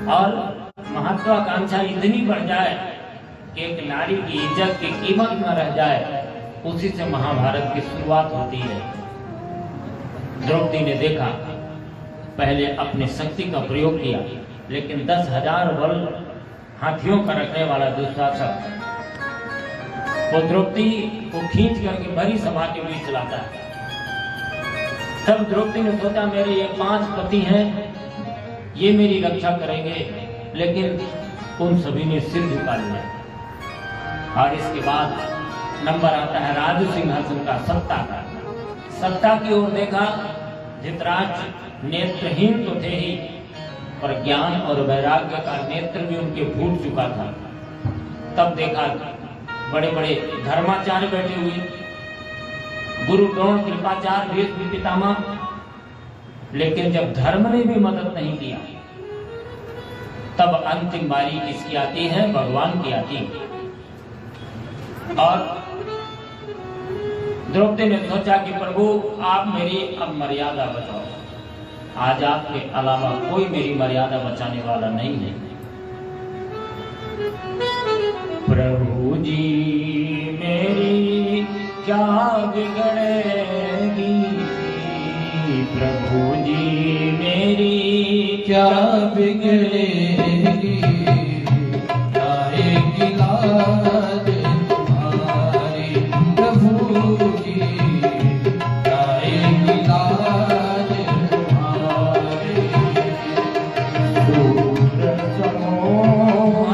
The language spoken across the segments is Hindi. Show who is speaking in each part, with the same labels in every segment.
Speaker 1: और महत्वाकांक्षा इतनी बढ़ जाए कि एक नारी की इज्जत की कीमत न रह जाए, उसी से महाभारत की शुरुआत होती है। द्रौपदी ने देखा, पहले अपनी शक्ति का प्रयोग किया, लेकिन 10,000 बल हाथियों का रखने वाला दुशासन वो द्रौपदी को खींच करके भरी सभा के बीच लाता है। तब द्रौपदी ने सोचा, मेरे ये 5 पति हैं, ये मेरी रक्षा करेंगे, लेकिन उन सभी ने सिर झुका लिया। और इसके बाद नंबर आता है राज सिंहासन का, सत्ता का। सत्ता की ओर देखा, धृतराष्ट्र नेत्रहीन तो थे ही, पर ज्ञान और वैराग्य का नेत्र भी उनके फूट चुका था। तब देखा बड़े बड़े धर्माचार्य बैठे हुए, गुरु द्रोण, कृपाचार्य, भीष्म पितामह, लेकिन जब धर्म ने भी मदद नहीं किया, तब अंतिम बारी किसकी आती है? भगवान की आती है। और द्रौपदी ने सोचा कि प्रभु आप मेरी अब मर्यादा बचाओ, आज आपके अलावा कोई मेरी मर्यादा बचाने वाला नहीं है। प्रभु जी मेरी क्या बिगड़ेगी, प्रभु जी मेरी
Speaker 2: क्या बिगड़ेगी, आएगी लाज तुम्हारी प्रभु जी, आएगी लाज तुम्हारी।
Speaker 1: दूर समूह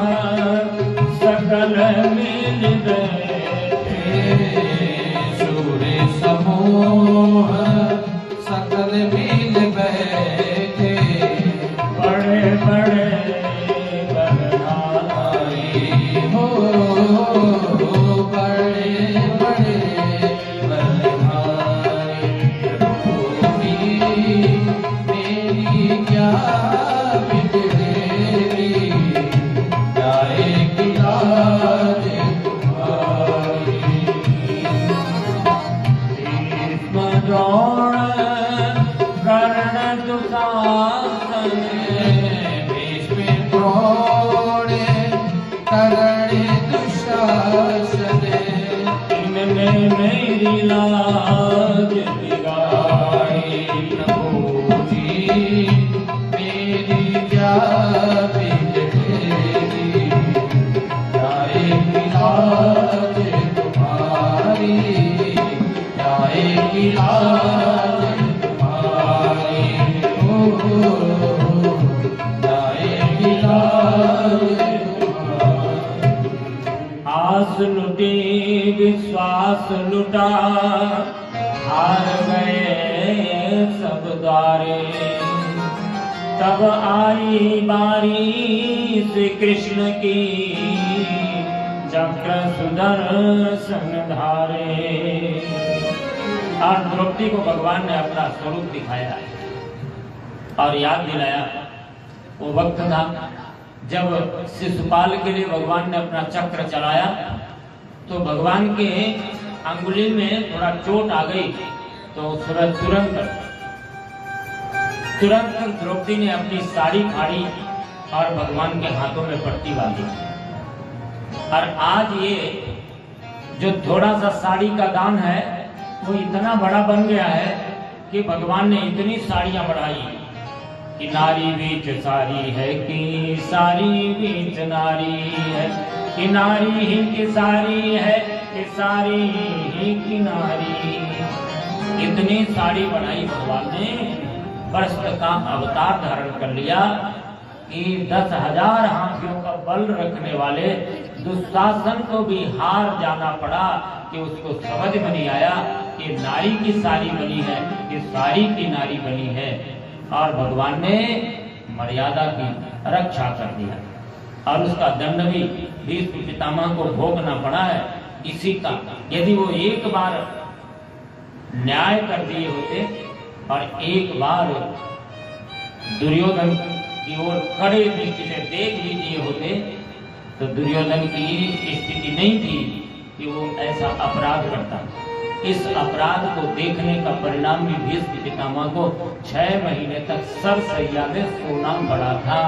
Speaker 1: सकल मिल बैठे,
Speaker 2: सूर्य समूह सकल मिल बैठे,
Speaker 1: बड़े बड़े बलधारी
Speaker 2: हो बड़े बड़े बलधारी। प्रभु मेरी क्या बिगड़ेगी, जाएगी लाज तुम्हारी।
Speaker 1: द्रोण कर्ण दुशासन,
Speaker 2: भीष्म द्रोण कर्ण दुशासन,
Speaker 1: इनने मेरी लाज बिगाड़ी।
Speaker 2: प्रभु जी मेरी क्या बिगड़ेगी, जाएगी लाज तुम्हारी, जाएगी लाज तुम्हारी, जाएगी लाज तुम्हारी।
Speaker 1: आस लुटी विश्वास लुटा, हार गए सब द्वारे, तब आई बारी श्री कृष्ण की, चक्र सुदर्शन धारे। और द्रौपदी को भगवान ने अपना स्वरूप दिखाया और याद दिलाया। वो वक्त था जब शिशुपाल के लिए भगवान ने अपना चक्र चलाया, तो भगवान के अंगुली में थोड़ा चोट आ गई, तो तुरंत द्रौपदी ने अपनी साड़ी फाड़ी और भगवान के हाथों में पट्टी बांधी। और आज ये जो थोड़ा सा साड़ी का दान है, वो इतना बड़ा बन गया है कि भगवान ने इतनी साड़ियां बढ़ाई कि नारी बीच सारी है, कि सारी बीच नारी है, कि नारी ही की सारी है, कि सारी ही की नारी। इतनी साड़ी बढ़ाई भगवान ने, वस्त्र का अवतार धारण कर लिया कि 10,000 हाथियों का बल रखने वाले दुशासन को भी हार जाना पड़ा कि उसको समझ में नहीं आया कि नारी की सारी बनी है, कि सारी की नारी बनी है। और भगवान ने मर्यादा की रक्षा कर दिया और उसका दंड भी भीष्म पितामह को भोगना पड़ा है इसी का। यदि वो एक बार न्याय कर दिए होते और एक बार दुर्योधन की ओर कड़े दृष्टि से देख भी दिए होते, तो दुर्योधन की स्थिति नहीं थी कि वो ऐसा अपराध करता। इस अपराध को देखने का परिणाम भी भीष्म पितामह को 6 महीने तक सरसैया में सोना पड़ा था।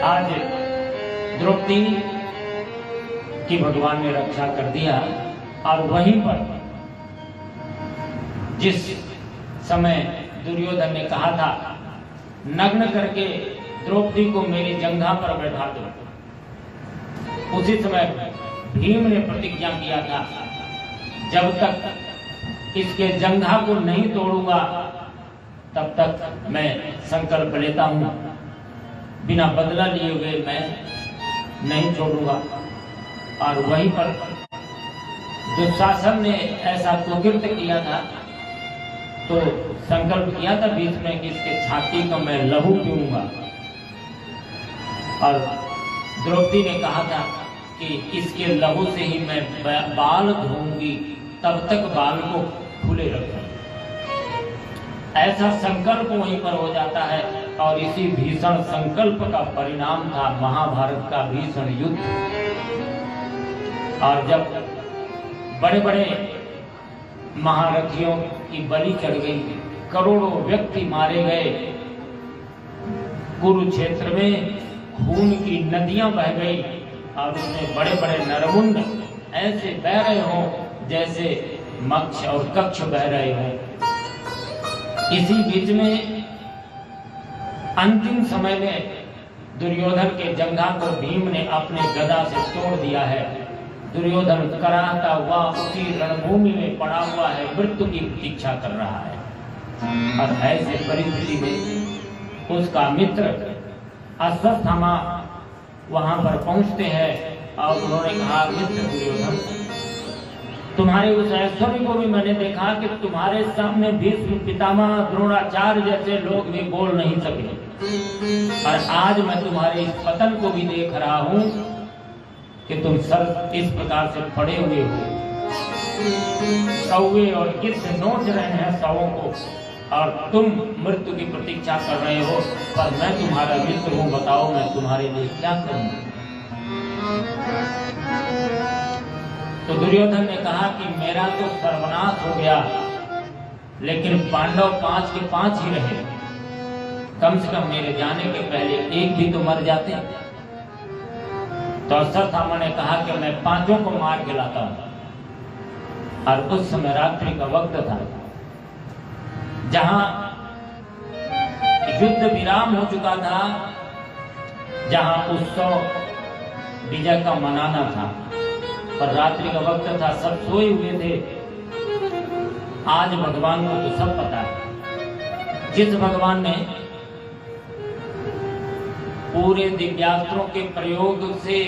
Speaker 1: आज द्रौपदी की भगवान ने रक्षा कर दिया। और वहीं पर जिस समय दुर्योधन ने कहा था नग्न करके द्रौपदी को मेरी जंघा पर बैठा दो, उसी समय भीम ने प्रतिज्ञा किया था जब तक इसके जंघा को नहीं तोड़ूंगा तब तक मैं संकल्प लेता हूं, बिना बदला लिए हुए मैं नहीं छोड़ूंगा। और वहीं पर दुशासन ने ऐसा कुकृत्य किया था तो संकल्प किया था बीच में कि इसके छाती का मैं लहू पीऊंगा। और द्रौपदी ने कहा था कि इसके लहू से ही मैं बाल धोऊंगी, तब तक बाल को खुले रखूंगी। ऐसा संकल्प वहीं पर हो जाता है। और इसी भीषण संकल्प का परिणाम था महाभारत का भीषण युद्ध। और जब बड़े बड़े महारथियों की बलि चढ़ गई, करोड़ों व्यक्ति मारे गए, कुरुक्षेत्र में खून की नदियां बह गई और उसमें बड़े बड़े नरमुंड ऐसे बह रहे हों जैसे मक्ष और कक्ष बह रहे हों। इसी बीच में अंतिम समय में दुर्योधन के जंघा को भीम ने अपने गदा से तोड़ दिया है। दुर्योधन कराहता हुआ उसी रणभूमि में पड़ा हुआ है, मृत्यु की प्रतीक्षा कर रहा है। और ऐसे परिस्थिति में उसका मित्र अश्वत्थामा वहां पर पहुंचते हैं और उन्होंने कहा मित्र दुर्योधन, तुम्हारे उस ऐश्वर्य को भी मैंने देखा कि तुम्हारे सामने भीष्म पितामह द्रोणाचार्य जैसे लोग भी बोल नहीं सके, और आज मैं तुम्हारे इस पतन को भी देख रहा हूं कि तुम सर इस प्रकार से पड़े हुए हो, कौवे और गिद्ध नोच रहे हैं शवों को और तुम मृत्यु की प्रतीक्षा कर रहे हो, पर मैं तुम्हारा मित्र हूं, बताओ मैं तुम्हारे लिए क्या करूं। तो दुर्योधन ने कहा कि मेरा तो सर्वनाश हो गया, लेकिन पांडव 5 के 5 ही रहे, कम से कम मेरे जाने के पहले एक भी तो मर जाते। तो अश्वत्थामा ने कहा कि मैं 5 को मार के लाता हूं। और उस समय रात्रि का वक्त था, जहां युद्ध विराम हो चुका था, जहां उत्सव विजय का मनाना था, पर रात्रि का वक्त था, सब सोए हुए थे। आज भगवान को तो सब पता है, जिस भगवान ने पूरे दिव्यास्त्रों के प्रयोग से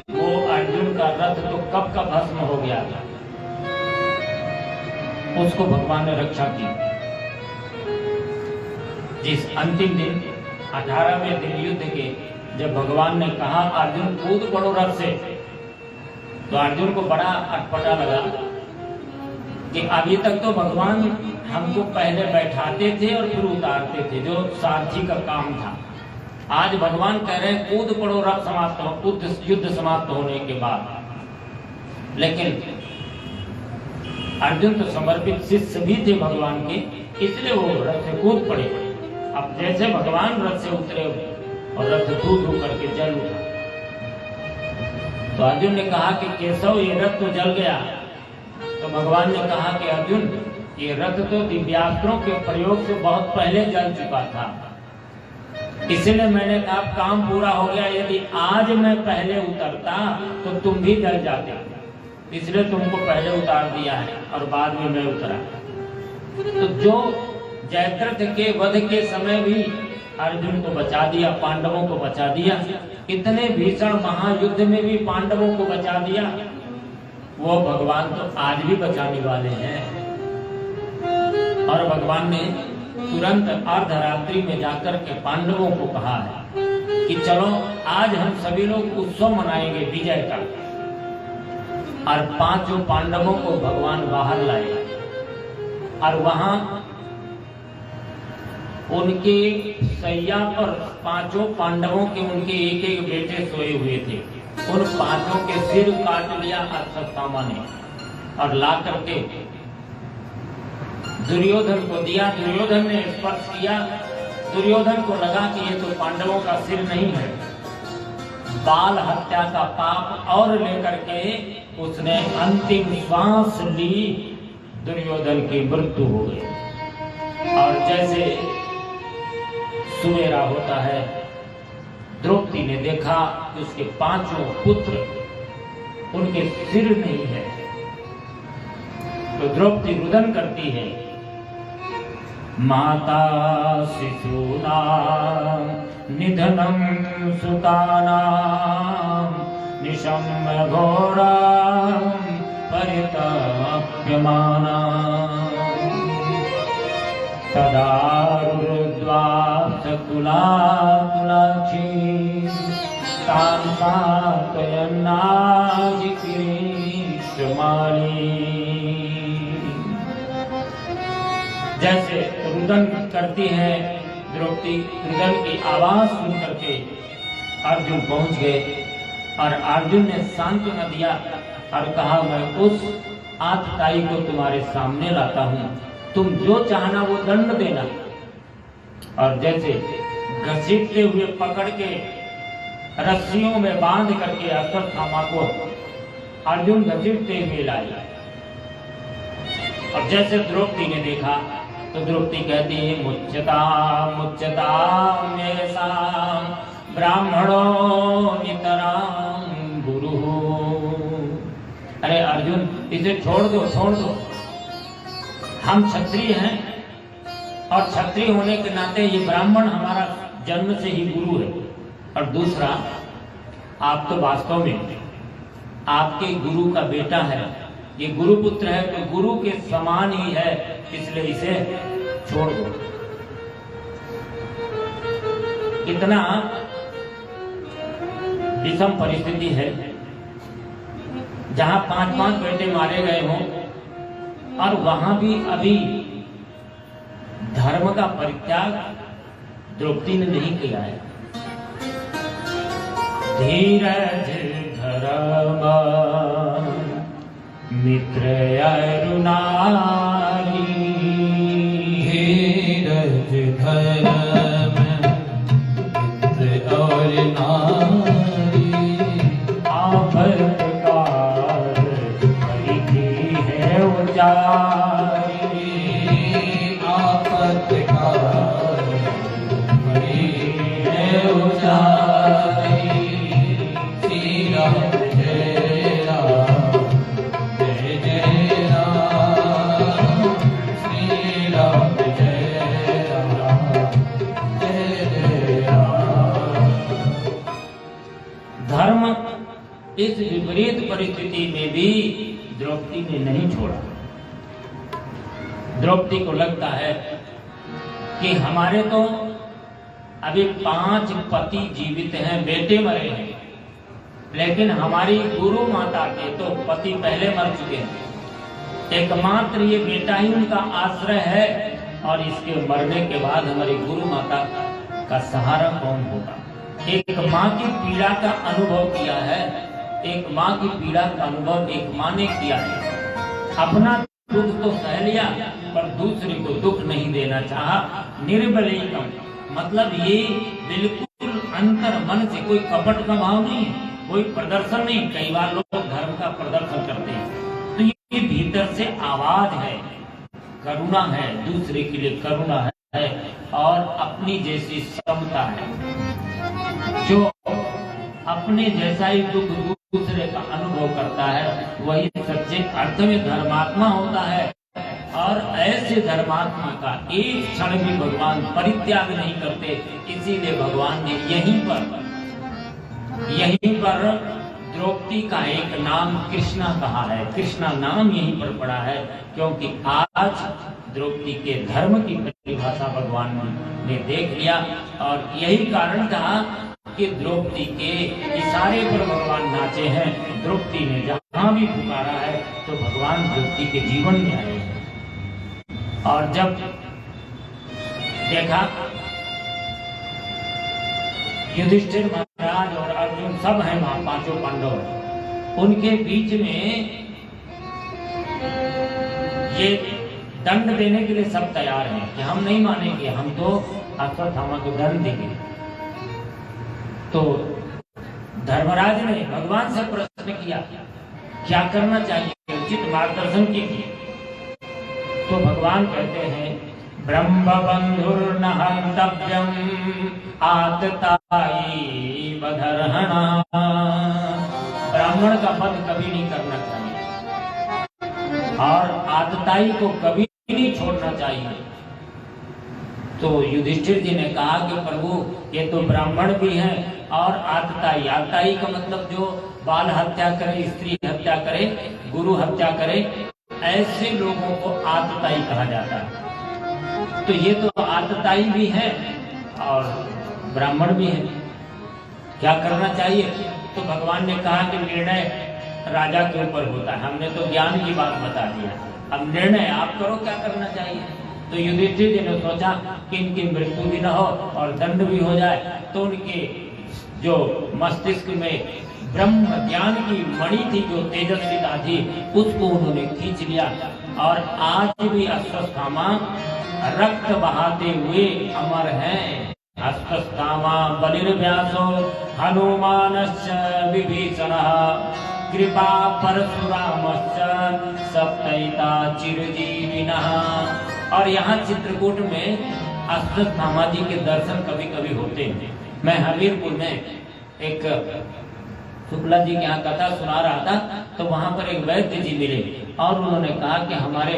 Speaker 1: वो अर्जुन का रथ तो कब का भस्म हो गया था, उसको भगवान ने रक्षा की। जिस अंतिम दिन 18वें दिन युद्ध के जब भगवान ने कहा अर्जुन कूद पड़ो रथ से, तो अर्जुन को बड़ा अटपटा लगा कि अभी तक तो भगवान हमको पहले बैठाते थे और फिर उतारते थे, जो सारथी का काम था। आज भगवान कह रहे हैं कूद पड़ो रथ समाप्त हो, युद्ध समाप्त होने के बाद। लेकिन अर्जुन तो समर्पित शिष्य भी थे भगवान के, इसलिए वो रथ से कूद पड़े। अब जैसे भगवान रथ से उतरे और रथ धू धू करके जल उठा, तो अर्जुन ने कहा कि केशव ये रथ तो जल गया। तो भगवान ने कहा कि अर्जुन ये रथ तो दिव्यास्त्रों के प्रयोग से बहुत पहले जल चुका था, इसलिए मैंने कहा काम पूरा हो गया, यदि आज मैं पहले उतरता तो तुम भी जल जाते, इसलिए तुमको पहले उतार दिया है और बाद में मैं उतरा। तो जो जयद्रथ के वध के समय भी अर्जुन को बचा दिया, पांडवों को बचा दिया, इतने भीषण महायुद्ध में भी पांडवों को बचा दिया, वो भगवान तो आज भी बचाने वाले हैं। और भगवान ने तुरंत अर्धरात्रि में जाकर के पांडवों को कहा है कि चलो आज हम सभी लोग उत्सव मनाएंगे विजय का। और 5 पांडवों को भगवान बाहर लाए और वहां उनके सैया पर 5 पांडवों के उनके एक एक बेटे सोए हुए थे। उन 5 के सिर काट लिया अश्वत्थामा ने और ला करके दुर्योधन को दिया। दुर्योधन ने स्पर्श किया दुर्योधन को लगा कि ये तो पांडवों का सिर नहीं है, बाल हत्या का पाप और लेकर के उसने अंतिम श्वास ली, दुर्योधन की मृत्यु हो गई। और जैसे सुबेरा होता है, द्रौपदी ने देखा कि उसके 5 पुत्र, उनके सिर नहीं है, तो द्रौपदी रुदन करती है, माता शिशूना निधनम सुतानां निशम्य घोरा परिताप्यमाना तदा रुद्ध्वा सकुलाकुलाक्षी तां सात्वयन्नाजिकीर्षमाणी। जैसे रुदन करती है द्रौपदी, रुदन की आवाज सुन करके अर्जुन पहुंच गए और अर्जुन ने सांत्वना दिया और कहा, मैं उस आतताई को तुम्हारे सामने लाता हूं, तुम जो चाहना वो दंड देना। और जैसे घसीटते हुए पकड़ के रस्सियों में बांध करके अश्वत्थामा को अर्जुन घसीटते हुए लाए। और जैसे द्रौपदी ने देखा तो द्रौपदी कहती है, मुच्यता मुच्यता मेषां ब्राह्मणो नितरां गुरु। अरे अर्जुन, इसे छोड़ दो, छोड़ दो, हम क्षत्रिय हैं और क्षत्रिय होने के नाते ये ब्राह्मण हमारा जन्म से ही गुरु है। और दूसरा, आप तो वास्तव में आपके गुरु का बेटा है, ये गुरुपुत्र है, तो गुरु के समान ही है, इसलिए इसे छोड़ दो। इतना विषम परिस्थिति है, जहां 5-5 बेटे मारे गए हों और वहां भी अभी धर्म का परित्याग द्रौपदी ने नहीं किया है। धीरज धर्म मित्र अरुणारी,
Speaker 2: धीरज धर्म मित्र और नारी,
Speaker 1: आफतकार परिधि है उजारी,
Speaker 2: आपतकार परिधि है उजारी। श्री राम जय राम, जय जय राम, श्री राम जय राम, जय जय राम।
Speaker 1: धर्म इस विपरीत परिस्थिति में भी द्रौपदी ने नहीं छोड़ा। द्रौपदी को लगता है कि हमारे तो अभी 5 पति जीवित हैं, बेटे मरे हैं, लेकिन हमारी गुरु माता के तो पति पहले मर चुके हैं, एकमात्र ये बेटा ही उनका आश्रय है, और इसके मरने के बाद हमारी गुरु माता का सहारा कौन होगा। एक माँ की पीड़ा का अनुभव किया है, एक माँ की पीड़ा का अनुभव एक माँ ने किया है। अपना दुख तो सह लिया पर दूसरे को दुख नहीं देना चाहा। निर्बलीकम मतलब ये बिल्कुल अंतर मन से, कोई कपट का भाव नहीं, कोई प्रदर्शन नहीं। कई बार लोग धर्म का प्रदर्शन करते हैं, तो ये भीतर से आवाज है, करुणा है, दूसरे के लिए करुणा है और अपनी जैसी समता है। जो अपने जैसा ही दुख दूसरे का अनुभव करता है वही सच्चे अर्थ में धर्मात्मा होता है। और ऐसे धर्मात्मा का एक क्षण भी भगवान परित्याग नहीं करते। इसीलिए भगवान ने यहीं पर द्रौपदी का एक नाम कृष्णा कहा है। कृष्णा नाम यहीं पर पड़ा है क्योंकि आज द्रौपदी के धर्म की परिभाषा भगवान ने देख लिया। और यही कारण था कि द्रौपदी के इशारे पर भगवान नाचे हैं। द्रौपदी ने जहां भी पुकारा है तो भगवान द्रौपदी के जीवन में आए हैं। और जब देखा युधिष्ठिर महाराज और अर्जुन सब हैं वहां, 5 पांडव, उनके बीच में ये दंड देने के लिए सब तैयार हैं कि हम नहीं मानेंगे, हम तो अश्वत्थामा को दंड देंगे। तो धर्मराज ने भगवान से प्रश्न किया क्या करना चाहिए, उचित मार्गदर्शन कीजिए। तो भगवान कहते हैं ब्रह्म बंधुर्न हन्तव्यम आततायी वधर्हणा। ब्राह्मण का वध कभी नहीं करना चाहिए और आतताई को कभी नहीं छोड़ना चाहिए। तो युधिष्ठिर जी ने कहा कि प्रभु ये तो ब्राह्मण भी हैं और आतताई, आतताई का मतलब जो बाल हत्या करे, स्त्री हत्या करे, गुरु हत्या करे, ऐसे लोगों को आतताई कहा जाता है। तो ये तो आतताई भी है और ब्राह्मण भी है, क्या करना चाहिए? तो भगवान ने कहा कि निर्णय राजा के ऊपर होता है, हमने तो ज्ञान की बात बता दिया, अब निर्णय आप करो क्या करना चाहिए। तो युधिष्ठिर जी ने सोचा कि इनकी मृत्यु भी न हो और दंड भी हो जाए, तो उनके जो मस्तिष्क में ब्रह्म ज्ञान की मणि थी, जो तेजस्विता थी, उसको उन्होंने खींच लिया। और आज भी अश्वत्थामा रक्त बहाते हुए अमर हैं। अश्वत्थामा बलिर्व्यासो हनुमानश्च विभीषणः कृपा परशुरामश्च सप्तैता चिरजीविनः। और यहाँ चित्रकूट में अश्वत्थामा जी के दर्शन कभी कभी होते हैं। मैं हमीरपुर में एक शुक्ला जी के यहाँ कथा सुना रहा था, तो वहां पर एक वैद्य जी मिले और उन्होंने कहा कि हमारे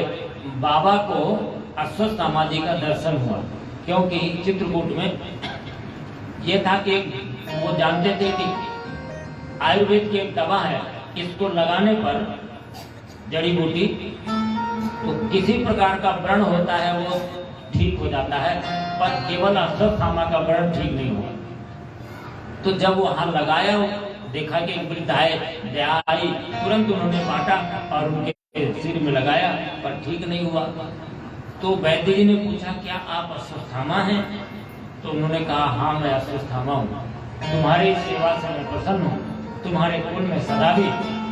Speaker 1: बाबा को अश्वत्थामा जी का दर्शन हुआ, क्योंकि चित्रकूट में ये था कि वो जानते थे कि आयुर्वेद की एक दवा है, इसको लगाने पर जड़ी बूटी, तो किसी प्रकार का व्रण होता है वो ठीक हो जाता है, पर केवल अश्वत्थामा का व्रण ठीक नहीं हुआ। तो जब वो वहां लगाया, देखा कि वृद्धाएं दया आई, तुरंत उन्होंने बांटा और उनके सिर में लगाया, पर ठीक नहीं हुआ। तो वैद्य जी ने पूछा क्या आप अश्वत्थामा हैं? तो उन्होंने कहा हाँ मैं अश्वत्थामा हूँ, तुम्हारी सेवा से मैं प्रसन्न हूँ, तुम्हारे कुल में सदा भी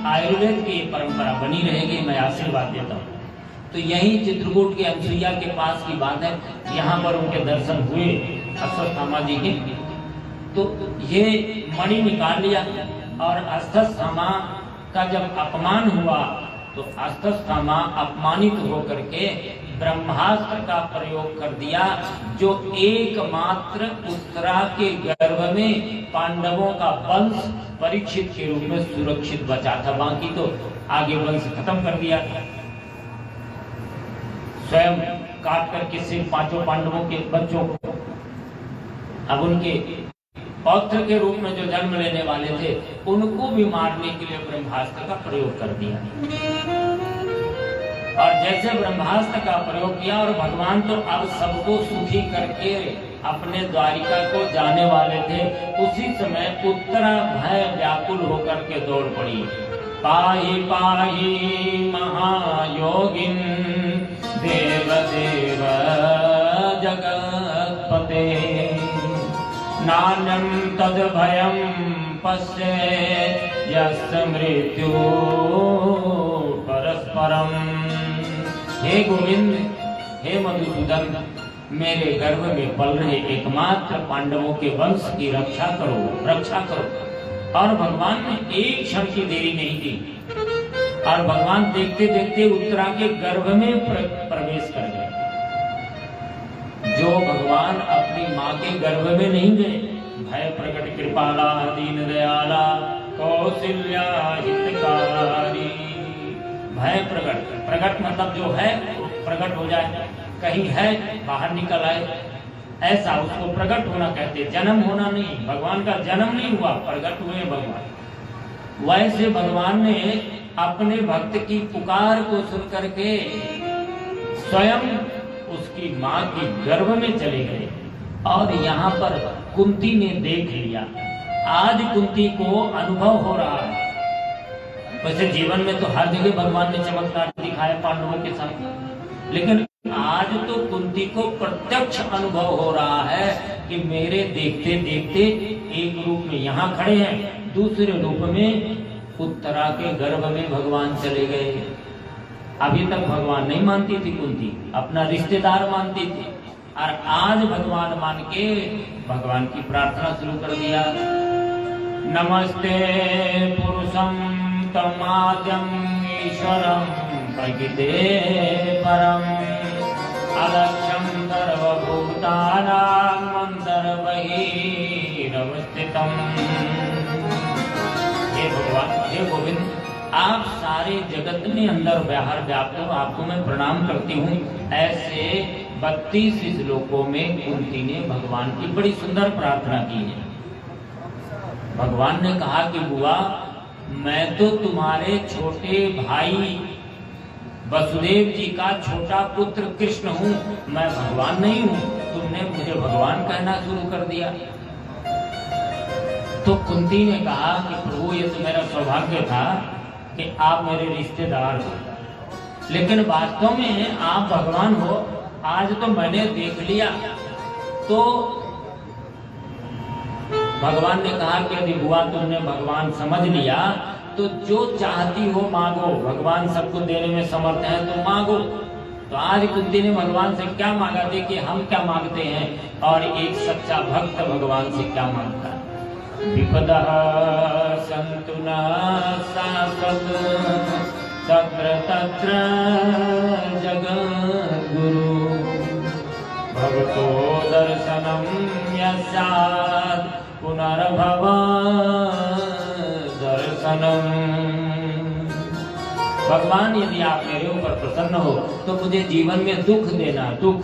Speaker 1: आयुर्वेद की परंपरा बनी रहेगी, मैं आशीर्वाद देता हूँ। तो यही चित्रकूट के अनसुईया के पास की बात है, यहाँ पर उनके दर्शन हुए अश्वत्थामा जी के। तो ये मणि निकाल लिया और अश्वत्थामा का जब अपमान हुआ तो अश्वत्थामा अपमानित होकर के ब्रह्मास्त्र का प्रयोग कर दिया, जो एकमात्र उत्तरा के गर्भ में पांडवों का वंश परीक्षित के रूप में सुरक्षित बचा था, बाकी तो आगे वंश खत्म कर दिया। स्वयं काट करके सिर पांचों पांडवों के बच्चों को, अब उनके पौत्र के रूप में जो जन्म लेने वाले थे उनको भी मारने के लिए ब्रह्मास्त्र का प्रयोग कर दिया। और जैसे ब्रह्मास्त्र का प्रयोग किया और भगवान तो अब सबको सुखी करके अपने द्वारिका को जाने वाले थे, उसी समय उत्तरा भय व्याकुल होकर के दौड़ पड़ी। पाहि पाहि महायोगिन देव देव जगत्पते नान्यं तद भयं पश्येत् यस्य मृत्यु परस्परम। हे गोविंद, हे मधुसूदन, मेरे गर्भ में पल रहे एकमात्र पांडवों के वंश की रक्षा करो, रक्षा करो। और भगवान ने एक क्षण की देरी नहीं की और भगवान देखते देखते उत्तरा के गर्भ में प्रवेश कर गए। जो भगवान अपनी माँ के गर्भ में नहीं गए, भय प्रकट कृपाला दीन दयाला कौशल्या हितकारी। भय प्रकट, प्रकट मतलब जो है प्रकट हो जाए, कहीं है बाहर निकल आए, ऐसा उसको प्रकट होना कहते। जन्म होना नहीं, भगवान का जन्म नहीं हुआ, प्रकट हुए भगवान। वैसे भगवान ने अपने भक्त की पुकार को सुन करके स्वयं उसकी माँ के गर्भ में चले गए। और यहाँ पर कुंती ने देख लिया, आज कुंती को अनुभव हो रहा है। वैसे जीवन में तो हर जगह भगवान ने चमत्कार दिखाया पांडवों के साथ, लेकिन आज तो कुंती को प्रत्यक्ष अनुभव हो रहा है कि मेरे देखते देखते एक रूप में यहाँ खड़े हैं, दूसरे रूप में उत्तरा के गर्भ में भगवान चले गए। अभी तक भगवान नहीं मानती थी कुंती, अपना रिश्तेदार मानती थी। और आज भगवान मान के भगवान की प्रार्थना शुरू कर दिया। नमस्ते पुरुषं तमाद्यं ईश्वरं प्रकृते परम अलक्ष्यं सर्वभूतानां अन्तर्बहिरवस्थितम्। हे भगवान, हे गोविंद, आप सारे जगत में अंदर बाहर व्याप्त हो, आपको मैं प्रणाम करती हूँ। ऐसे 32 श्लोकों में कुंती ने भगवान की बड़ी सुंदर प्रार्थना की है। भगवान ने कहा कि बुआ, मैं तो तुम्हारे छोटे भाई वसुदेव जी का छोटा पुत्र कृष्ण हूँ, मैं भगवान नहीं हूँ। तुमने मुझे भगवान कहना शुरू कर दिया। तो कुंती ने कहा कि प्रभु, ये तो मेरा सौभाग्य था कि आप मेरे रिश्तेदार हो, लेकिन वास्तव में आप भगवान हो। आज तो मैंने देख लिया। तो भगवान ने कहा कि यदि बुआ तुमने भगवान समझ लिया तो जो चाहती हो मांगो, भगवान सबको देने में समर्थ है, तो मांगो। तो आज कुंती ने भगवान से क्या मांगा? देखिए हम क्या मांगते हैं और एक सच्चा भक्त भगवान से क्या मांगता है। विपदः सन्तु न शाश्वत तत्र तत्र जगद्गुरु भगवतो दर्शनं यस्यात् पुनर्भव दर्शनम्। भगवान, यदि आप मेरे ऊपर प्रसन्न हो तो मुझे जीवन में दुख देना, दुख।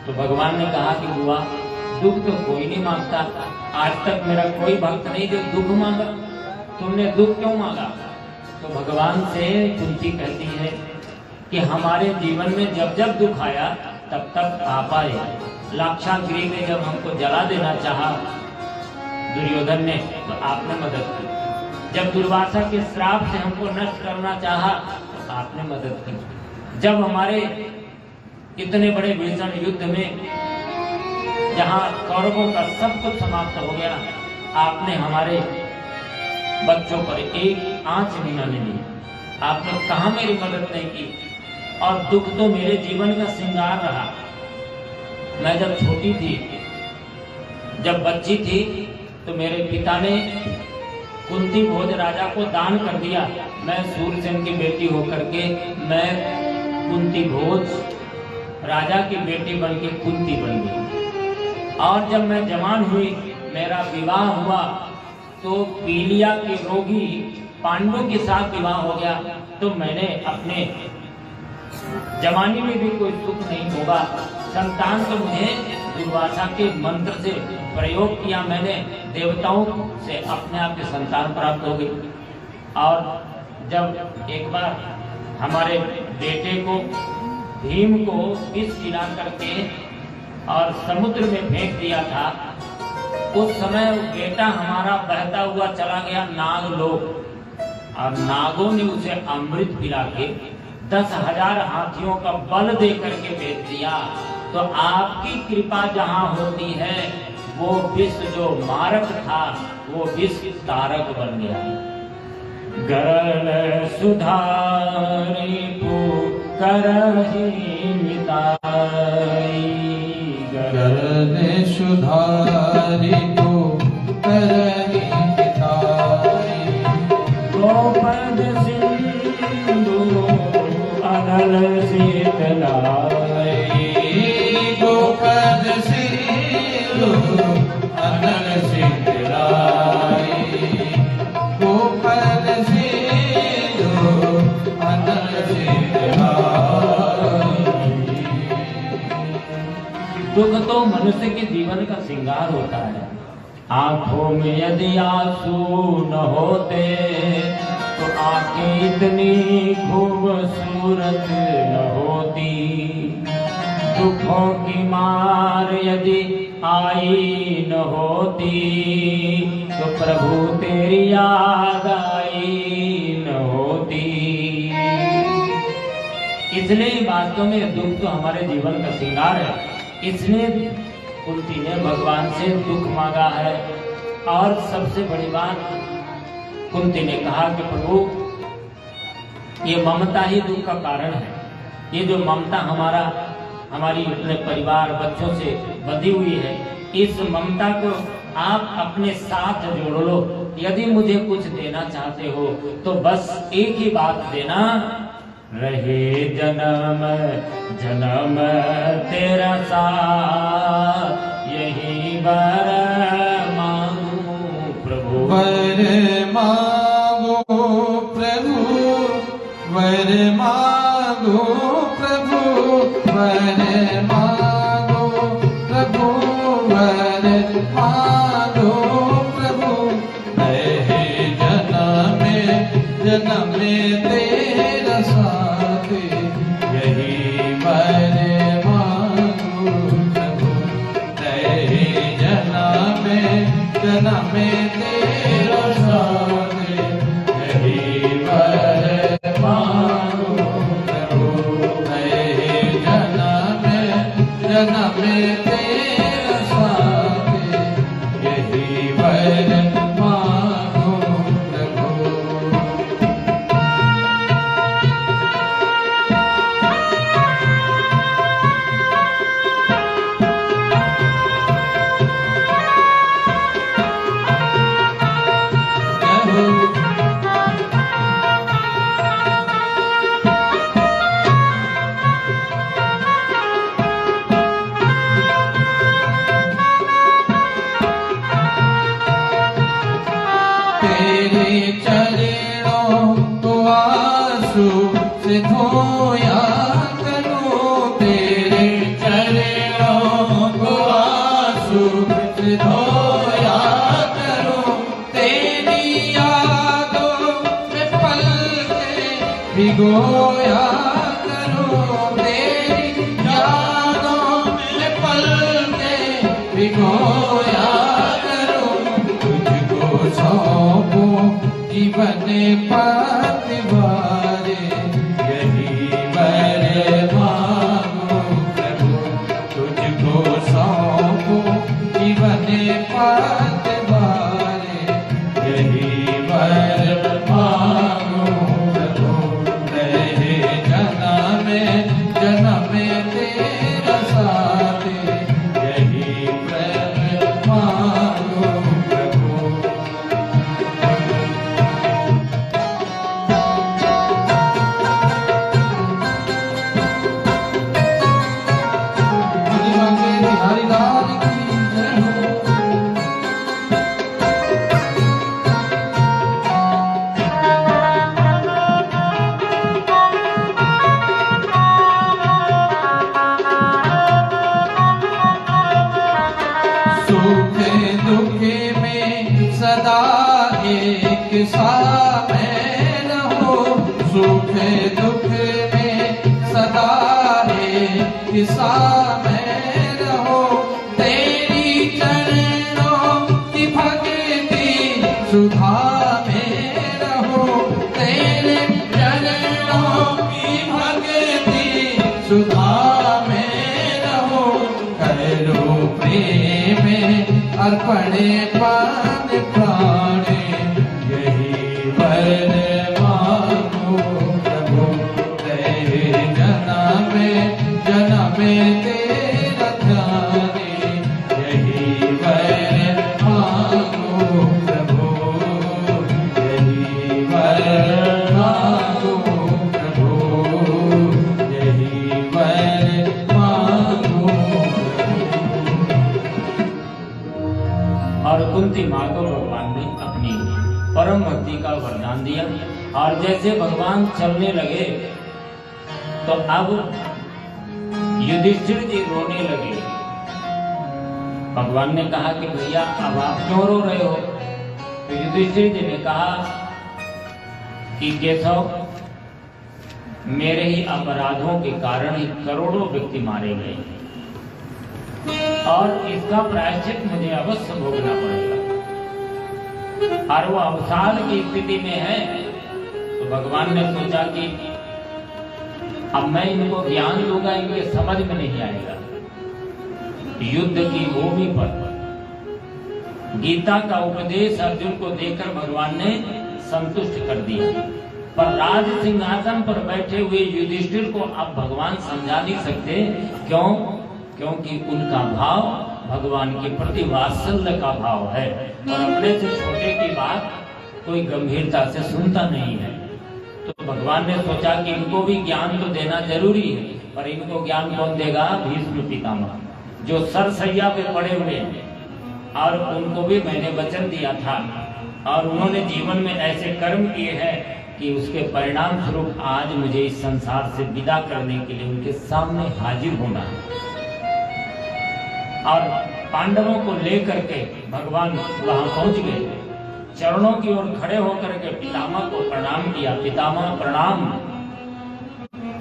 Speaker 1: तो भगवान ने कहा कि बुआ, दुख तो कोई नहीं मांगता। आज तक मेरा कोई भक्त नहीं जो दुख मांगा। तुमने दुख क्यों मांगा? तो भगवान से कुंती कहती है कि हमारे जीवन में जब जब दुख आया तब तब आप आए। लाक्षागृह में जब हमको जला देना चाहा दुर्योधन ने, तो आपने मदद की। जब दुर्वासा के श्राप से हमको नष्ट करना चाहा तो आपने मदद की। जब हमारे इतने बड़े भीषण युद्ध में जहाँ कौरवों का सब कुछ समाप्त हो गया, आपने हमारे बच्चों पर एक आंच भी न ली। आपने कहाँ मेरी मदद नहीं की। और दुख तो मेरे जीवन का श्रृंगार रहा। मैं जब छोटी थी, जब बच्ची थी, तो मेरे पिता ने कुंती भोज राजा को दान कर दिया। मैं सूरसेन की बेटी होकर के मैं कुंती भोज राजा की बेटी बन के कुंती बन गई। और जब मैं जवान हुई, मेरा विवाह हुआ, तो पीलिया के रोगी पांडवों के साथ विवाह हो गया। तो मैंने अपने जवानी में भी कोई सुख नहीं होगा। संतान तो मुझे दुर्वासा के मंत्र से प्रयोग किया, मैंने देवताओं से अपने आप की संतान प्राप्त हो गई। और जब एक बार हमारे बेटे को, भीम को विष पिला करके और समुद्र में फेंक दिया था, उस समय बेटा हमारा बहता हुआ चला गया नागलोक, और नागों ने उसे अमृत पिला के 10,000 हाथियों का बल दे करके भेज दिया। तो आपकी कृपा जहाँ होती है, वो विष जो मारक था वो विष तारक बन गया। गरल सुधारी करहि मिताई,
Speaker 2: गरल सुधारी करहि मिताई,
Speaker 1: गोपद सिंधु अनल शीतलाई,
Speaker 2: गोपद सिंधु अनल शीतलाई, गोपद सिंधु अनल शीतलाई।
Speaker 1: दुख तो मनुष्य के जीवन का श्रृंगार होता है। आंखों में यदि आंसू न होते तो आंखें इतनी खूबसूरत न होती। दुखों की मार यदि आई न होती तो प्रभु तेरी याद आई न होती। इसलिए वास्तव में दुख तो हमारे जीवन का श्रृंगार है। इसलिए कुंती ने भगवान से दुख मांगा है। और सबसे बड़ी बात, कुंती ने कहा कि प्रभु, ये ममता ही दुख का कारण है। ये जो ममता हमारा हमारी अपने परिवार बच्चों से बंधी हुई है, इस ममता को आप अपने साथ जोड़ लो। यदि मुझे कुछ देना चाहते हो तो बस एक ही बात देना, रहे जन्म जन्म तेरा साथ, यही वर मांगू प्रभु।
Speaker 2: वर मांगो प्रभु, वर मांगो प्रभु, वर मांगो प्रभु, वर मांगो प्रभु। रहे जन्म जन्म तेरा साथ, यही वर मांगो प्रभु। रहे जन्म जन्म तेरा साथ, यही वर मांगो प्रभु। रहे जन्म जन्म तेरा साथ, यही वर मांगो प्रभु। तेरे चरणों को आंसू से धोया करूं, तेरे चरणों को आंसू से धोया करूं। तेरी यादों में पल के भिगोया करूं, तेरी यादों में पल के भिगोया करूं। तुझको सौंपो जीवन पतवारे, यही वर मांगो प्रभु। तुझको सौंपो जीवन पतवारे, यही वर मांगो प्रभु। रहे जन्म जन्म तेरा साथ, यही वर मांगो प्रभु। बिहारी लाल की जय हो। सुख दुख में सदा एक सा मैं रहो, सुख दुख में सदा एक सा मैं रहो। तेरी चरणों की भक्ति सुधा में रहो, तेरे चरणों की भक्ति सुधा में रहो। करो प्रेम अर्पण पान प्राण, यही वर मांगो प्रभु। रहे जन्म जन्म तेरा ध्यान, यही वर मांगो प्रभु। यही वर मांगो प्रभु, यही वर मांगो
Speaker 1: और कुंती माँ को भगवान ने अपनी परम भक्ति का वरदान दिया। और जैसे भगवान चलने लगे तो अब युधिष्ठिर जी रोने लगे। भगवान ने कहा कि भैया अब आप क्यों रो रहे हो? तो युधिष्ठिर जी ने कहा कि केशव, मेरे ही अपराधों के कारण ही करोड़ों व्यक्ति मारे गए और इसका प्रायश्चित मुझे अवश्य भोगना पड़ेगा। और वो अवसाद की स्थिति में है तो भगवान ने सोचा कि अब मैं इनको ज्ञान दूंगा, इनके समझ में नहीं आएगा। युद्ध की भूमि पर गीता का उपदेश अर्जुन को देकर भगवान ने संतुष्ट कर दिया। पर राज सिंहासन पर बैठे हुए युधिष्ठिर को अब भगवान समझा नहीं सकते। क्यों? क्योंकि उनका भाव भगवान के प्रति वात्सल्य का भाव है और अपने से छोटे की बात कोई गंभीरता से सुनता नहीं है। तो भगवान ने सोचा कि इनको भी ज्ञान तो देना जरूरी है, पर इनको ज्ञान कौन देगा? भीष्म पितामह, जो सरसैया पे पड़े हुए हैं। और उनको भी मैंने वचन दिया था और उन्होंने जीवन में ऐसे कर्म किए हैं कि उसके परिणाम स्वरूप आज मुझे इस संसार से विदा करने के लिए उनके सामने हाजिर होना है। और पांडवों को लेकर के भगवान वहां पहुंच गए, चरणों की ओर खड़े होकर के पितामह को प्रणाम किया, पितामह प्रणाम।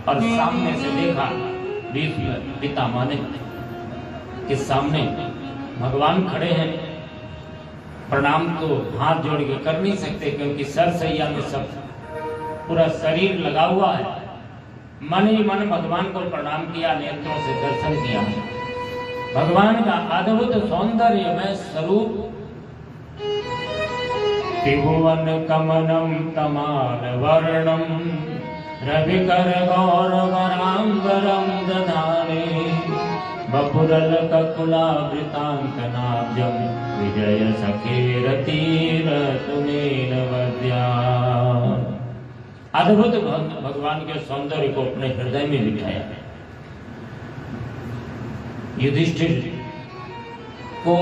Speaker 1: और सामने से देखा भीष्म पितामह ने कि सामने भगवान खड़े हैं। प्रणाम तो हाथ जोड़ के कर नहीं सकते क्योंकि सरसैया में सब पूरा शरीर लगा हुआ है। मन ही मन भगवान को प्रणाम किया, नेत्रों से दर्शन किया। भगवान का अद्भुत सौंदर्य में स्वरूप त्रिभुवन कमनम तमाल वर्णम रविकर गौरवरांबरम दधाने बपुरल ककुलावृतांकनाब्जम विजय सखेरतीर तुमेन वद्या। अद्भुत भगवान के सौंदर्य को अपने हृदय में बिठाया। युधिष्ठिर को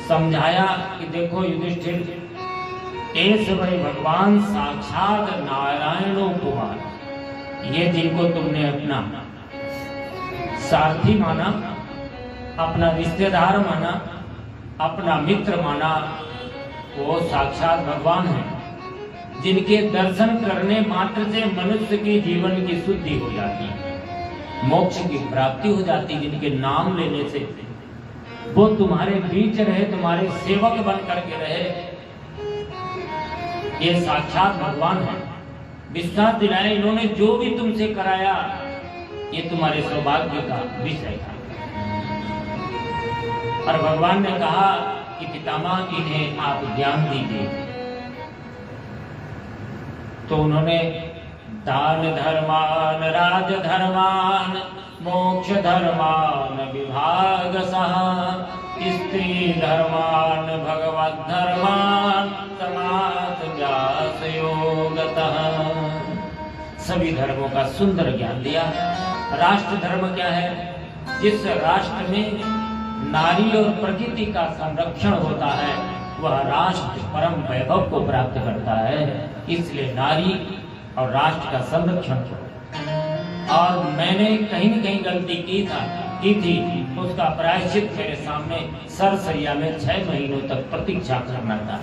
Speaker 1: समझाया कि देखो युधिष्ठिर, ऐसे भाई भगवान साक्षात नारायणों कुमार, ये जिनको तुमने अपना सारथी माना, अपना रिश्तेदार माना, अपना मित्र माना, वो साक्षात भगवान है, जिनके दर्शन करने मात्र से मनुष्य की जीवन की शुद्धि हो जाती है, मोक्ष की प्राप्ति हो जाती, जिनके नाम लेने से वो तुम्हारे बीच रहे, तुम्हारे सेवक बन करके रहे, ये साक्षात भगवान है। विश्वास दिलाया, इन्होंने जो भी तुमसे कराया ये तुम्हारे सौभाग्य का विषय था। और भगवान ने कहा कि पितामह इन्हें आप ज्ञान दीजिए। तो उन्होंने दान धर्मान राज धर्मान मोक्ष धर्मान विभाग सह स्त्री धर्मान भगवत धर्मान समास व्यास योगतः, सभी धर्मों का सुंदर ज्ञान दिया। राष्ट्र धर्म क्या है? जिस राष्ट्र में नारी और प्रकृति का संरक्षण होता है वह राष्ट्र परम वैभव को प्राप्त करता है। इसलिए नारी और राष्ट्र का संरक्षण करो। और मैंने कहीं न कहीं गलती की थी, उसका प्रायश्चित मेरे सामने सरसैया में 6 महीनों तक प्रतीक्षा करना था।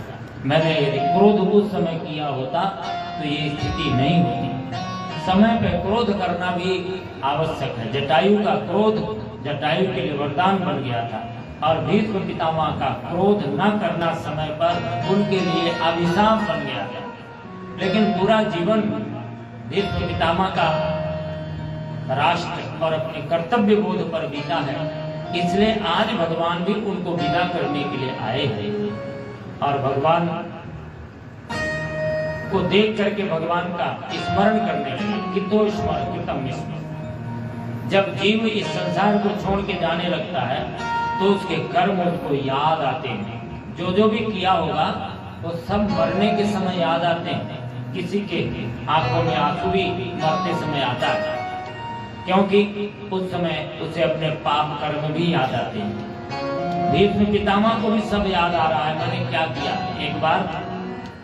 Speaker 1: मैंने यदि क्रोध उस समय किया होता तो ये स्थिति नहीं होती। समय पे क्रोध करना भी आवश्यक है। जटायु का क्रोध जटायु के लिए वरदान बन गया था और भीष्म पितामह का क्रोध न करना समय पर उनके लिए अभिशाप बन गया था। लेकिन पूरा जीवन भीष्म पितामह का राष्ट्र और अपने कर्तव्य बोध पर बीता है, इसलिए आज भगवान भी उनको विदा करने के लिए आए हैं। और भगवान को देख करके भगवान का स्मरण करने लगे। कितो स्मरण कृतम स्मरण। जब जीव इस संसार को छोड़ के जाने लगता है तो उसके कर्म उसको याद आते हैं। जो जो भी किया होगा वो सब मरने के समय याद आते हैं। किसी के आंखों में आंसू भी मरते समय आता है, क्योंकि उस समय उसे अपने पाप कर्म भी याद आते हैं। भीष्म पितामह को भी सब याद आ रहा है, मैंने क्या किया। एक बार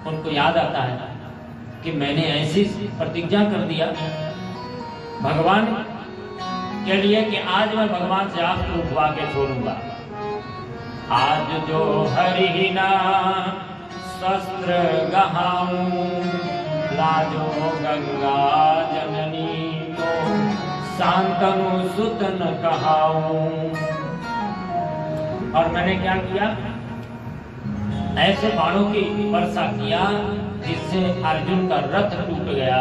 Speaker 1: उनको याद आता है कि मैंने ऐसी प्रतिज्ञा कर दिया भगवान के लिए कि आज मैं भगवान से अस्त्र उठवा के छोड़ूंगा। आज जो हरि ना शस्त्र गहाऊं, लाजो गंगा जननी को शांतनु सुत न कहाऊं। और मैंने क्या किया, ऐसे बाणों की वर्षा किया जिससे अर्जुन का रथ टूट गया।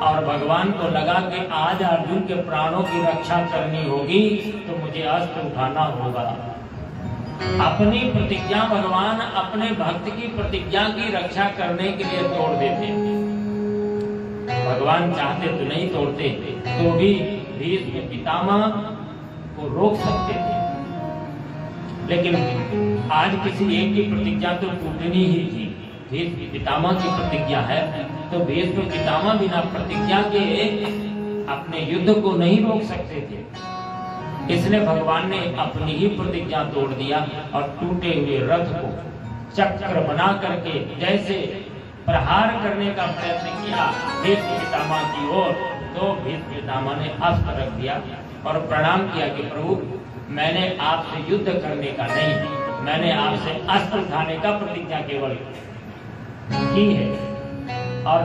Speaker 1: और भगवान को लगा कि आज अर्जुन के प्राणों की रक्षा करनी होगी तो मुझे अस्त्र उठाना होगा। अपनी प्रतिज्ञा भगवान अपने भक्त की प्रतिज्ञा की रक्षा करने के लिए तोड़ देते। भगवान चाहते तो नहीं तोड़ते, तो भी भीष्म पितामह को रोक सकते थे। लेकिन आज किसी एक की प्रतिज्ञा तो टूटनी ही थी। भीष्म पितामह की प्रतिज्ञा है, तो भीष्म पितामह बिना प्रतिज्ञा के अपने युद्ध को नहीं रोक सकते थे। इसलिए भगवान ने अपनी ही प्रतिज्ञा तोड़ दिया और टूटे हुए रथ को चक्र बना करके जैसे प्रहार करने का प्रयत्न किया भीष्म पितामह की ओर, तो भीष्म पितामह ने अस्त्र रख दिया और प्रणाम किया कि प्रभु, मैंने आपसे युद्ध करने का नहीं, मैंने आपसे अस्त्र उठाने का प्रतिज्ञा केवल की है। और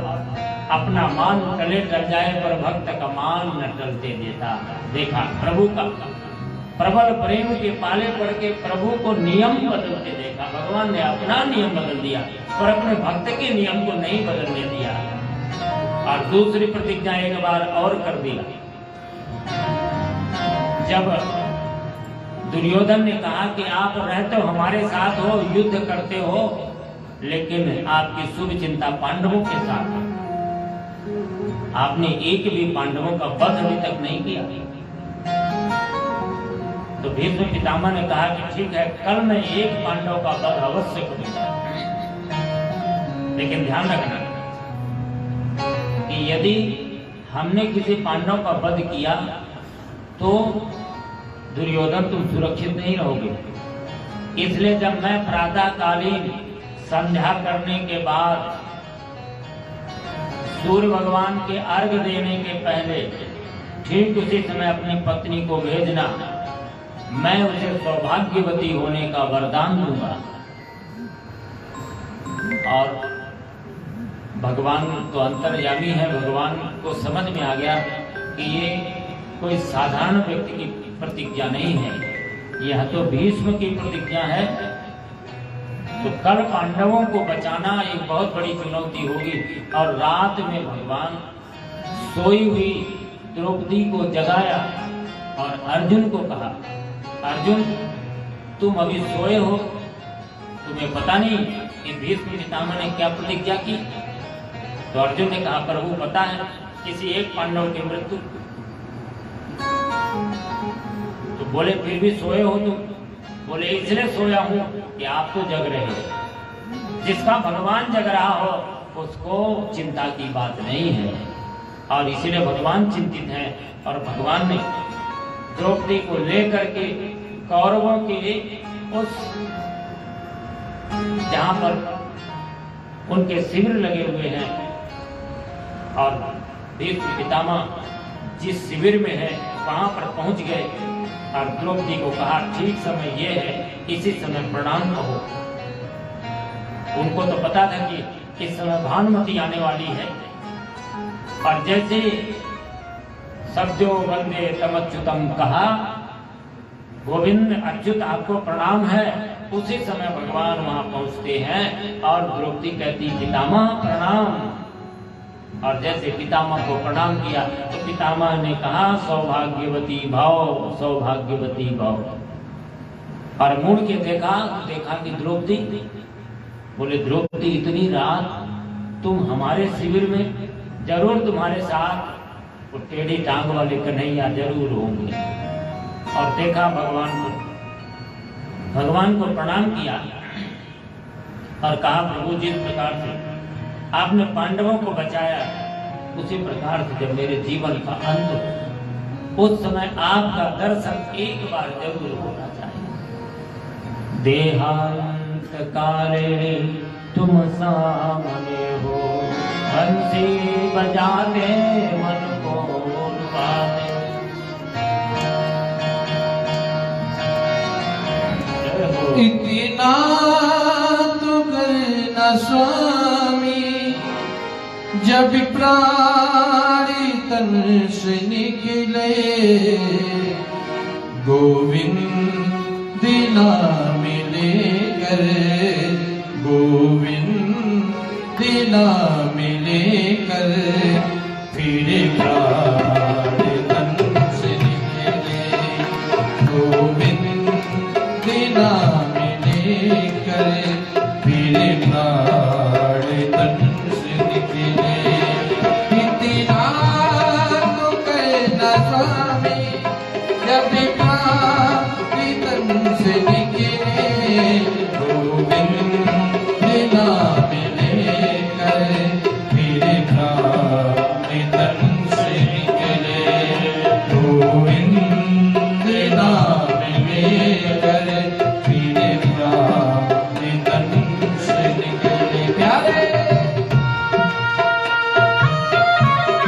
Speaker 1: अपना मान टले टल जाए पर भक्त का मान न टलते देता। देखा प्रभु का प्रबल प्रेम के पाले पड़ के प्रभु को नियम बदलते देखा। भगवान ने अपना नियम बदल दिया पर अपने भक्त के नियम को नहीं बदलने दिया। और दूसरी प्रतिज्ञा एक बार और कर दिया। जब दुर्योधन ने कहा कि आप रहते हो हमारे साथ हो, युद्ध करते हो, लेकिन आपकी शुभ चिंता पांडवों के साथ है, आपने एक भी पांडवों का वध अभी तक नहीं किया। तो भीष्म पितामह ने कहा कि ठीक है, कल मैं एक पांडव का वध अवश्य करूंगा, लेकिन ध्यान रखना कि यदि हमने किसी पांडव का वध किया तो दुर्योधन तुम सुरक्षित नहीं रहोगे। इसलिए जब मैं प्रातःकालीन संध्या करने के बाद सूर्य भगवान के अर्घ देने के पहले ठीक उसी समय अपनी पत्नी को भेजना, मैं उसे सौभाग्यवती होने का वरदान दूंगा। और भगवान तो अंतर्यामी है, भगवान को समझ में आ गया कि ये कोई साधारण व्यक्ति की प्रतिज्ञा नहीं है, यह तो भीष्म की प्रतिज्ञा है। तो कल पांडवों को बचाना एक बहुत बड़ी चुनौती होगी। और रात में भगवान सोई हुई द्रौपदी को जगाया और अर्जुन को कहा, अर्जुन तुम अभी सोए हो, तुम्हें पता नहीं कि भीष्म पितामह ने क्या प्रतिज्ञा की? तो अर्जुन ने कहा, प्रभु पता है, किसी एक पांडव की मृत्यु। तो बोले फिर भी सोए हो तुम? बोले इसलिए सोया हूं कि आप तो जग रहे हो। जिसका भगवान जग रहा हो उसको चिंता की बात नहीं है, और इसीलिए भगवान चिंतित है। और भगवान ने द्रौपदी को लेकर के कौरवों के उस जहां पर उनके शिविर लगे हुए हैं, और भीष्म पितामह जिस शिविर में है वहां पर पहुंच गए और द्रौपदी को कहा, ठीक समय ये है, इसी समय प्रणाम कहो। उनको तो पता था कि इस समय भानुमति आने वाली है। और जैसे सद्यो वंदे तमच्युतम कहा, गोविंद अच्युत आपको प्रणाम है, उसी समय भगवान वहां पहुंचते हैं और द्रौपदी कहती, पितामह प्रणाम। और जैसे पितामह को प्रणाम किया तो पितामह ने कहा, सौभाग्यवती भाव, सौभाग्यवती भाव। और मुड़ के देखा कि द्रौपदी, बोले द्रौपदी इतनी रात तुम हमारे शिविर में, जरूर तुम्हारे साथ वो टेढ़ी टांग वाले कन्हैया जरूर होंगे। और देखा भगवान को प्रणाम किया और कहा, प्रभु जिस प्रकार से आपने पांडवों को बचाया, उसी प्रकार से जब मेरे जीवन का अंत, उस समय आपका दर्शन एक बार जरूर होना चाहिए। देहांत काले तुम सामने हो, बंसी बजाते मन को लुभाते।
Speaker 2: इतना तो करना स्वामी, जब प्राणी तन से निकले, गोविंद नाम लेकर, गोविंद नाम लेकर, फिर प्राणी तन से निकले, गोविंद नाम मिले करे मेरे प्राण तन से निकले इतना तो कहना स्वामी जब प्राण तन से निकले गोविंद नाम मिले करे मेरे प्राण तन से निकले गोविंद नाम मिले करे मेरे प्राण तन से निकले प्यारे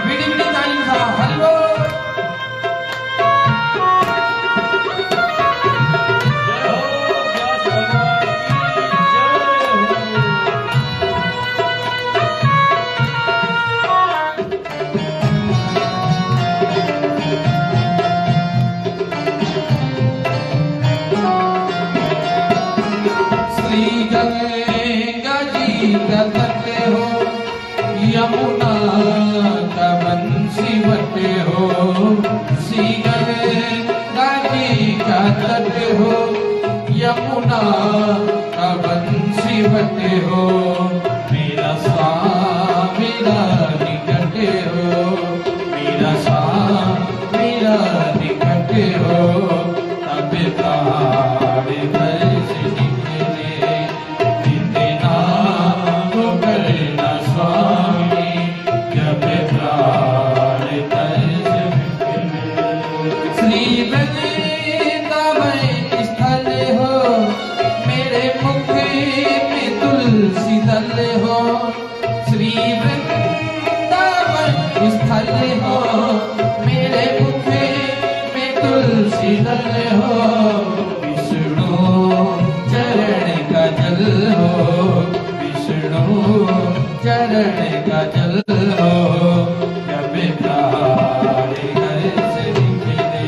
Speaker 2: बीड़ी बीड़ी ताली सा हरि बोल
Speaker 1: जय हो व्यास भगवान
Speaker 2: श्री गंगा जी का तट हो यमुना का बंसीवट हो श्री गंगा जी का तट हो यमुना का बंसीवट हो मेरा स्वामी निकट हो मेरा स्वामी निकट हो तब प्राण बरस निकले इतना तो करना स्वामी जब प्राण बरस निकले श्री वृंदावन स्थल हो मेरे मुख में तुलसी दल हो श्री वृंदावन स्थल हो मेरे मुख में तुलसी दल हो विष्णु चरण का जल हो विष्णु चरण का जल हो जब प्राण घर से निकले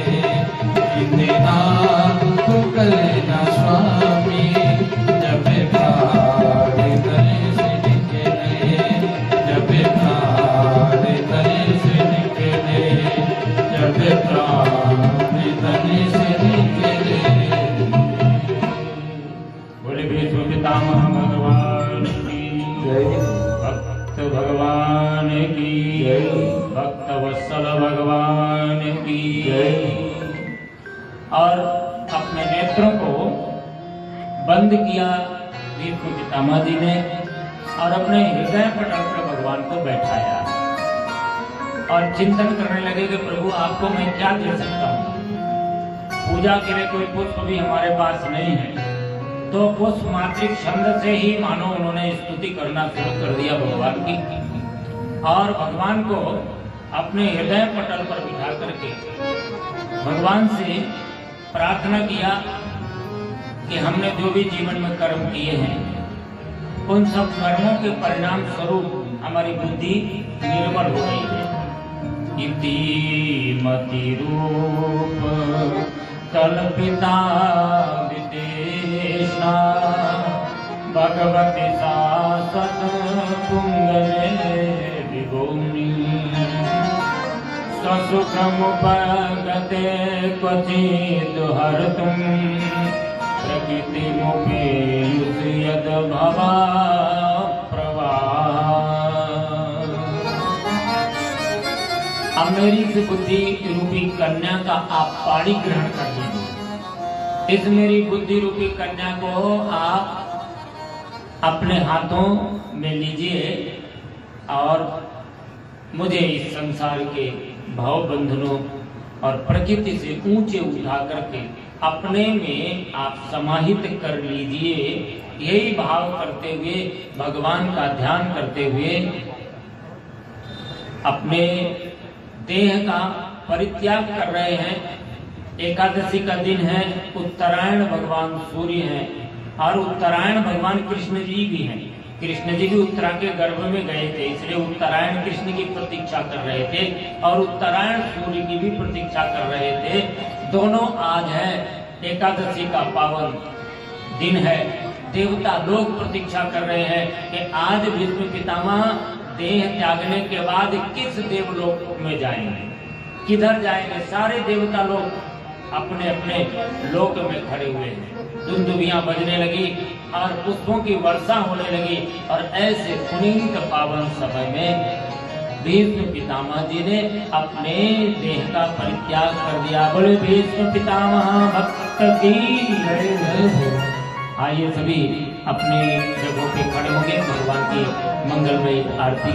Speaker 2: इतना तो करना स्वामी जब प्राण घर से निकले जब प्राण घर से निकले जब प्राण घर से निकले
Speaker 1: बोले विश्व पितामह भगवान की
Speaker 2: जय
Speaker 1: भक्त भगवान की
Speaker 2: जय
Speaker 1: भक्त वत्सल भगवान की
Speaker 2: जय
Speaker 1: और अपने नेत्रों को बंद किया विश्व पितामह जी ने और अपने हृदय पटल पर भगवान को बैठाया और चिंतन करने लगे कि प्रभु आपको मैं क्या दे सकता हूँ। पूजा के लिए कोई पुष्प भी हमारे पास नहीं है, तो पुष्प मात्रिक छंद से ही मानो उन्होंने स्तुति करना शुरू कर दिया भगवान की और भगवान को अपने हृदय पटल पर बिठा करके भगवान से प्रार्थना किया कि हमने जो भी जीवन में कर्म किए हैं उन सब कर्मों के परिणाम स्वरूप हमारी बुद्धि निर्मल हो गई है। इति मति रूप कल्पिता विदेशा भगवती शाश्वत तुंगले विभूमि स्वसुखमुपगते क्वचित् हर्तुं प्रकृतिमुपेयुषि यद् भवा अब मेरी इस बुद्धि रूपी कन्या का आप पाणी ग्रहण कर लीजिए। इस मेरी बुद्धि रूपी कन्या को आप अपने हाथों में लीजिए और मुझे इस संसार के भाव बंधनों और प्रकृति से ऊंचे उठा करके अपने में आप समाहित कर लीजिए। यही भाव करते हुए भगवान का ध्यान करते हुए अपने देह का परित्याग कर रहे हैं। एकादशी का दिन है, उत्तरायण भगवान सूर्य हैं और उत्तरायण भगवान कृष्ण जी भी हैं। कृष्ण जी भी उत्तरा के गर्भ में गए थे, इसलिए उत्तरायण कृष्ण की प्रतीक्षा कर रहे थे और उत्तरायण सूर्य की भी प्रतीक्षा कर रहे थे। दोनों आज है एकादशी का पावन दिन है। देवता लोग प्रतीक्षा कर रहे हैं कि आज भीष्म पितामह देह त्यागने के बाद किस देवलोक में जाएंगे, किधर जाएंगे। सारे देवता लोग अपने अपने लोक में खड़े हुए हैं। दुंदुभियां बजने लगी और पुष्पों की वर्षा होने लगी। और ऐसे पुनीत पावन समय में भीष्म पितामह जी ने अपने देह का परित्याग कर दिया। बोले भीष्म पितामह भक्त की जय हो। आइए सभी अपने जगहों पे खड़े होंगे, भगवान की मंगलमयी आरती